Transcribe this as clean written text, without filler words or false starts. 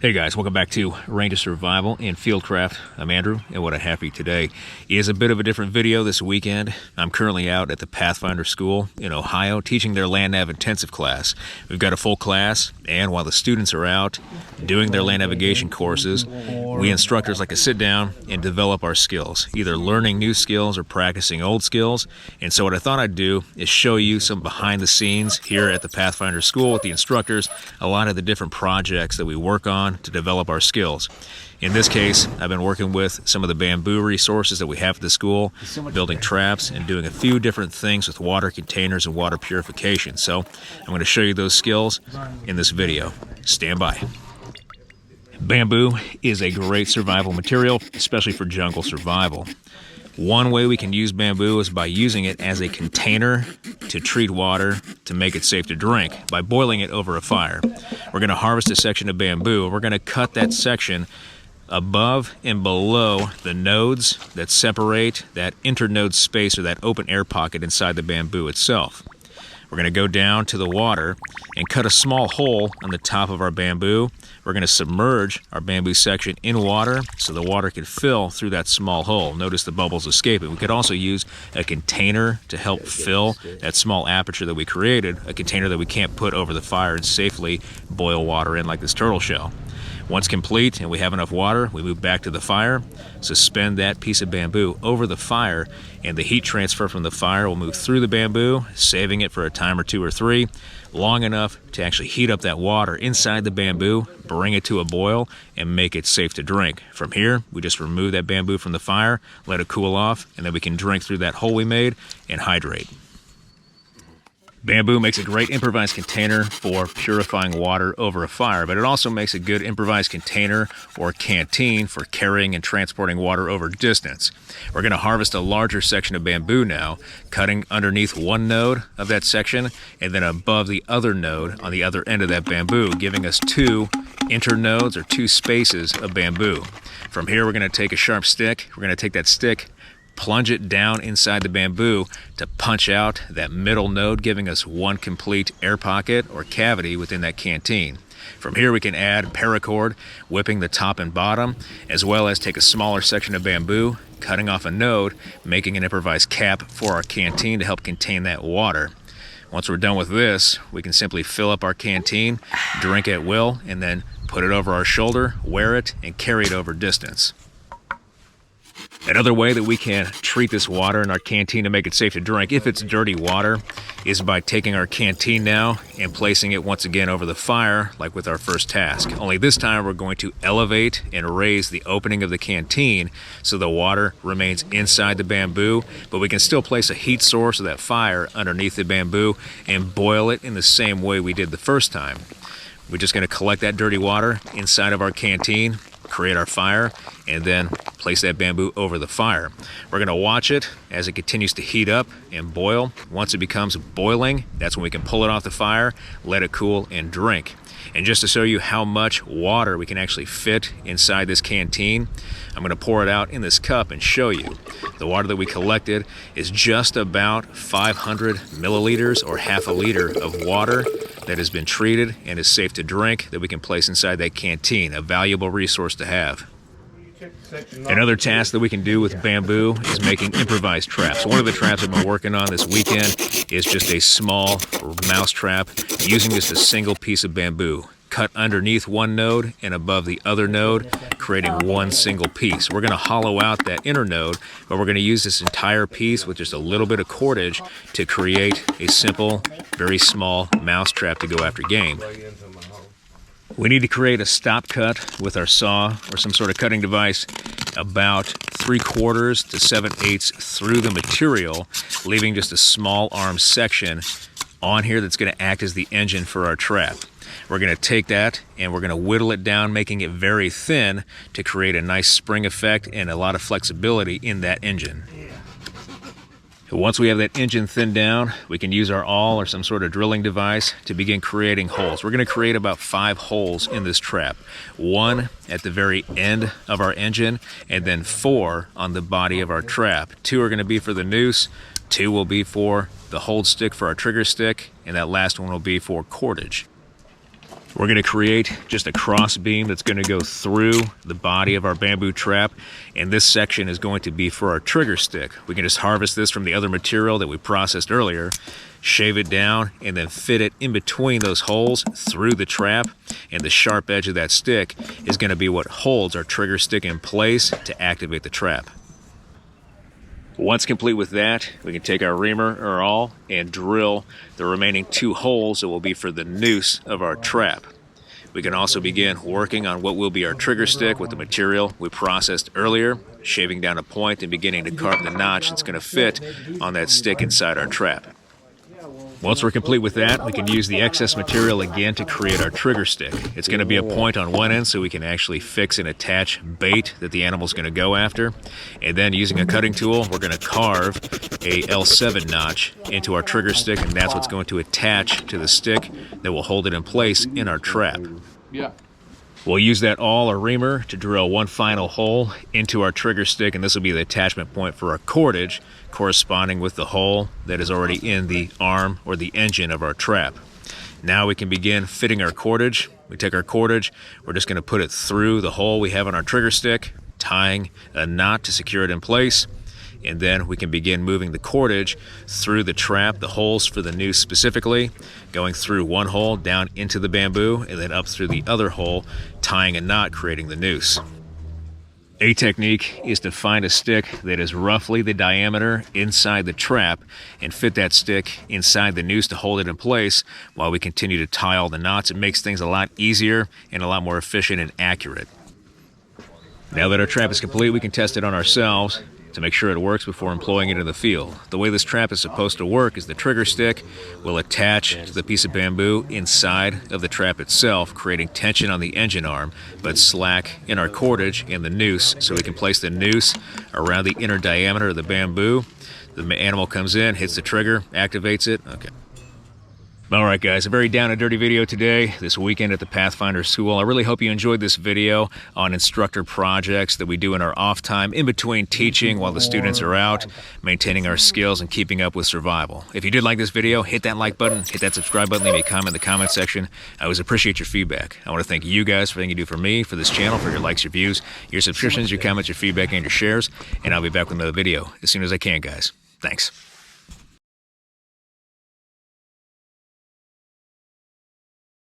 Hey guys, welcome back to Ranger Survival and Fieldcraft. I'm Andrew, and what I have for you today is a bit of a different video this weekend. I'm currently out at the Pathfinder school in Ohio teaching their land nav intensive class. We've got a full class, and while the students are out doing their land navigation courses, we instructors like to sit down and develop our skills, either learning new skills or practicing old skills. And so what I thought I'd do is show you some behind the scenes here at the Pathfinder school with the instructors, a lot of the different projects that we work on to develop our skills. In this case, I've been working with some of the bamboo resources that we have at the school, building traps and doing a few different things with water containers and water purification. So I'm going to show you those skills in this video. Stand by. Bamboo is a great survival material, especially for jungle survival. One way we can use bamboo is by using it as a container to treat water to make it safe to drink by boiling it over a fire. We're going to harvest a section of bamboo, and we're going to cut that section above and below the nodes that separate that internode space or that open air pocket inside the bamboo itself. We're going to go down to the water and cut a small hole on the top of our bamboo. We're going to submerge our bamboo section in water so the water can fill through that small hole. Notice the bubbles escaping. We could also use a container to help fill that small aperture that we created, a container that we can't put over the fire and safely boil water in like this turtle shell. Once complete and we have enough water, we move back to the fire, suspend that piece of bamboo over the fire, and the heat transfer from the fire will move through the bamboo, saving it for a time or two or three, long enough to actually heat up that water inside the bamboo, bring it to a boil, and make it safe to drink. From here, we just remove that bamboo from the fire, let it cool off, and then we can drink through that hole we made and hydrate. Bamboo makes a great improvised container for purifying water over a fire, but it also makes a good improvised container or canteen for carrying and transporting water over distance. We're going to harvest a larger section of bamboo now, cutting underneath one node of that section and then above the other node on the other end of that bamboo, giving us two internodes or two spaces of bamboo. From here, we're going to take a sharp stick. We're going to take that stick, plunge it down inside the bamboo to punch out that middle node, giving us one complete air pocket or cavity within that canteen. From here we can add paracord, whipping the top and bottom, as well as take a smaller section of bamboo, cutting off a node, making an improvised cap for our canteen to help contain that water. Once we're done with this, we can simply fill up our canteen, drink at will, and then put it over our shoulder, wear it, and carry it over distance. Another way that we can treat this water in our canteen to make it safe to drink, if it's dirty water, is by taking our canteen now and placing it once again over the fire, like with our first task. Only this time we're going to elevate and raise the opening of the canteen so the water remains inside the bamboo, but we can still place a heat source of that fire underneath the bamboo and boil it in the same way we did the first time. We're just going to collect that dirty water inside of our canteen, create our fire, and then place that bamboo over the fire. We're going to watch it as it continues to heat up and boil. Once it becomes boiling, that's when we can pull it off the fire, let it cool, and drink. And just to show you how much water we can actually fit inside this canteen, I'm going to pour it out in this cup and show you. The water that we collected is just about 500 milliliters or half a liter of water that has been treated and is safe to drink that we can place inside that canteen, a valuable resource to have. Another task that we can do with bamboo is making improvised traps. One of the traps I've been working on this weekend is just a small mouse trap using just a single piece of bamboo, cut underneath one node and above the other node, creating one single piece. We're going to hollow out that inner node, but we're going to use this entire piece with just a little bit of cordage to create a simple, very small mouse trap to go after game. We need to create a stop cut with our saw or some sort of cutting device about 3/4 to 7/8 through the material, leaving just a small arm section on here that's going to act as the engine for our trap. We're going to take that and we're going to whittle it down, making it very thin to create a nice spring effect and a lot of flexibility in that engine. Once we have that engine thinned down, we can use our awl or some sort of drilling device to begin creating holes. We're going to create about 5 holes in this trap. 1 at the very end of our engine, and then 4 on the body of our trap. 2 are going to be for the noose, 2 will be for the hold stick for our trigger stick, and that last one will be for cordage. We're going to create just a cross beam that's going to go through the body of our bamboo trap, and this section is going to be for our trigger stick. We can just harvest this from the other material that we processed earlier, shave it down, and then fit it in between those holes through the trap, and the sharp edge of that stick is going to be what holds our trigger stick in place to activate the trap. Once complete with that, we can take our reamer or awl and drill the remaining 2 holes that will be for the noose of our trap. We can also begin working on what will be our trigger stick with the material we processed earlier, shaving down a point and beginning to carve the notch that's going to fit on that stick inside our trap. Once we're complete with that, we can use the excess material again to create our trigger stick. It's going to be a point on one end so we can actually fix and attach bait that the animal's going to go after. And then using a cutting tool, we're going to carve a L7 notch into our trigger stick, and that's what's going to attach to the stick that will hold it in place in our trap. Yeah. We'll use that awl or reamer to drill one final hole into our trigger stick, and this will be the attachment point for our cordage, corresponding with the hole that is already in the arm or the engine of our trap. Now we can begin fitting our cordage. We take our cordage, we're just going to put it through the hole we have on our trigger stick, tying a knot to secure it in place, and then we can begin moving the cordage through the trap, the holes for the noose specifically, going through one hole down into the bamboo and then up through the other hole, tying a knot, creating the noose. A technique is to find a stick that is roughly the diameter inside the trap and fit that stick inside the noose to hold it in place while we continue to tie all the knots. It makes things a lot easier and a lot more efficient and accurate. Now that our trap is complete, we can test it on ourselves to make sure it works before employing it in the field. The way this trap is supposed to work is the trigger stick will attach to the piece of bamboo inside of the trap itself, creating tension on the engine arm, but slack in our cordage and the noose, so we can place the noose around the inner diameter of the bamboo. The animal comes in, hits the trigger, activates it. Okay. Alright guys, a very down and dirty video today, this weekend at the Pathfinder School. I really hope you enjoyed this video on instructor projects that we do in our off time, in between teaching while the students are out, maintaining our skills and keeping up with survival. If you did like this video, hit that like button, hit that subscribe button, leave me a comment in the comment section. I always appreciate your feedback. I want to thank you guys for everything you do for me, for this channel, for your likes, your views, your subscriptions, your comments, your feedback, and your shares. And I'll be back with another video as soon as I can, guys. Thanks.